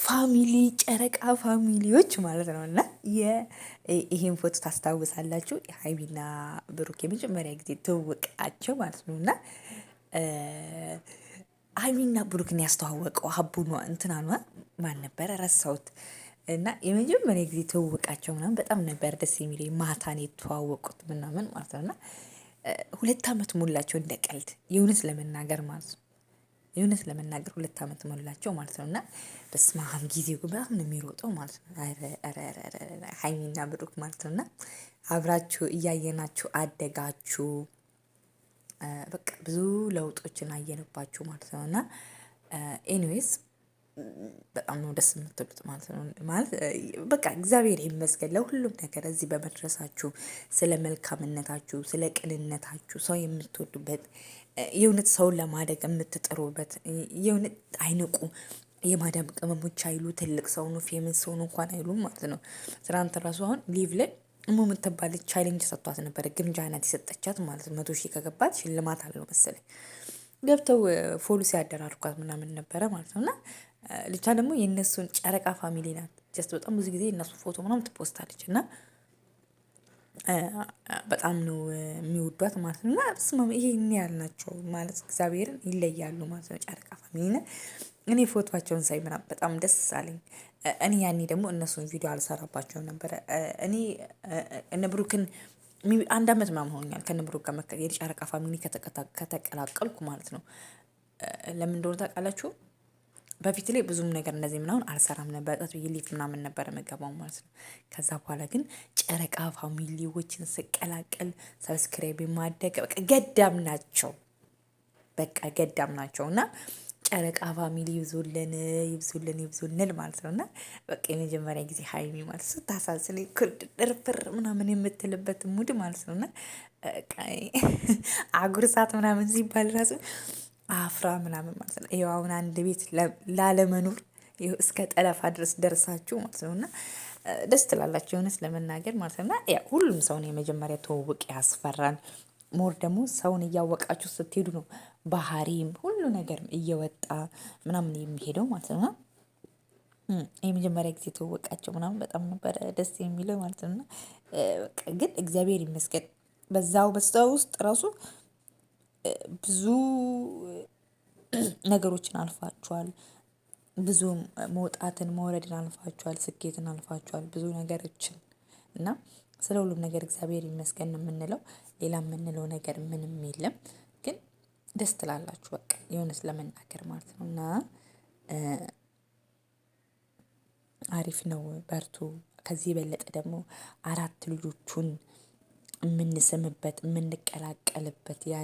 ፋሚሊ ጨረቃ ፋሚሊዎች ማለት ነው። እና ይሄን ፎቶ ታስታውሳላችሁ? ሀይሚና ብሩክ የመጀመሪያ ጊዜ ትውውቃቸው ማለት ነው። እና ሀይሚና ብሩክን ያስተዋወቀው ሀቡኗ እንትናኗ ማን ነበረ? ረሳሁት። እና የመጀመሪያ ጊዜ ትውውቃቸው ምናምን በጣም ነበር ደስ የሚለኝ። ማታን የተዋወቁት ምናምን ማለት ነው። እና 2 ዓመት ሞላቸው እንደ ቀልድ የእውነት ለመናገር ማለት ነው። የእውነት ለመናገር 2 ዓመት ሞላቸው ማለት ነው። እና በስመ አብ ጊዜው በጣም ነው የሚሮጠው ማለት ነው። ሀይሚና ብሩክ ማለት ነው። እና አብራችሁ እያየናችሁ አደጋችሁ። በቃ ብዙ ለውጦችን አየንባችሁ ማለት ነው። እና ኤኒዌይስ በጣም ነው ደስ የምትሉት ማለት ነው። ማለት በቃ እግዚአብሔር ይመስገን ለሁሉም ነገር እዚህ በመድረሳችሁ፣ ስለ መልካምነታችሁ፣ ስለ ቅንነታችሁ፣ ሰው የምትወዱበት የእውነት ሰውን ለማደግ የምትጥሩበት የእውነት አይንቁ። የማዳም ቅመሞች አይሉ ትልቅ ሰው ነው ፌመስ ሰው ነው እንኳን አይሉም ማለት ነው። ትናንት ራሱ አሁን ሊቭ ላይ እሙ የምትባል ቻሌንጅ ሰጥቷት ነበረ። ግምጃ ናት የሰጠቻት ማለት ነው። 100,000 ከገባት ሽልማት አለው መሰለኝ። ገብተው ፎሎ ሲያደራርጓት ምናምን ነበረ ማለት ነው። እና ልቻ ደግሞ የእነሱን ጨረቃ ፋሚሊ ናት። ጀስት በጣም ብዙ ጊዜ የእነሱ ፎቶ ምናምን ትፖስታለች እና በጣም ነው የሚወዷት ማለት ነው። እና ስማም ይሄን ያህል ናቸው ማለት እግዚአብሔርን ይለያሉ ማለት ነው። ጨረቃ ፋሚሊ እኔ ፎቶቸውን ሳይ ምናምን በጣም ደስ አለኝ። እኔ ያኔ ደግሞ እነሱን ቪዲዮ አልሰራባቸውም ነበረ። እኔ እነ ብሩክን 1 ዓመት ምናምን ሆኖኛል ከነ ብሩክ ጋር የጨረቃ ፋሚሊ ከተቀላቀልኩ ማለት ነው። ለምን እንደሆነ ታውቃላችሁ? በፊት ላይ ብዙም ነገር እንደዚህ ምናምን አልሰራም ነበር። ጠጥ ብዬ ሊቭ ምናምን ነበር የምገባው ማለት ነው። ከዛ በኋላ ግን ጨረቃ ፋሚሊዎችን ስቀላቀል ሰብስክራይብ ማደግ በቃ ገዳም ናቸው። በቃ ገዳም ናቸው። እና ጨረቃ ፋሚሊ ይብዙልን ይብዙልን ይብዙልን ማለት ነው። እና በቃ የመጀመሪያ ጊዜ ሀይሚ ማለት ስታሳዝን ድርፍር ምናምን የምትልበት ሙድ ማለት ነው። እና አጉርሳት ምናምን ሲባል ራሱ አፍራ ምናምን ማለት ነው። ይኸው አሁን አንድ ቤት ላለመኖር እስከ ጠለፋ ድረስ ደርሳችሁ ማለት ነው። እና ደስ ትላላችሁ የሆነስ ለመናገር ማለት ነው። እና ያ ሁሉም ሰውን የመጀመሪያ ትውውቅ ያስፈራል። ሞር ደግሞ ሰውን እያወቃችሁ ስትሄዱ ነው ባህሪም ሁሉ ነገር እየወጣ ምናምን የሚሄደው ማለት ነው። የመጀመሪያ ጊዜ ትውውቃቸው ምናምን በጣም ነበረ ደስ የሚለው ማለት ነው። እና ግን እግዚአብሔር ይመስገን በዛው ውስጥ ራሱ ብዙ ነገሮችን አልፋችኋል። ብዙ መውጣትን መውረድን አልፋችኋል። ስኬትን አልፋችኋል። ብዙ ነገሮችን እና ስለ ሁሉም ነገር እግዚአብሔር ይመስገን ነው የምንለው። ሌላ የምንለው ነገር ምንም የለም። ግን ደስ ትላላችሁ በቃ የሆነስ ለመናገር ማለት ነው። እና አሪፍ ነው። በርቱ። ከዚህ የበለጠ ደግሞ 4 ልጆቹን የምንስምበት የምንቀላቀልበት ያ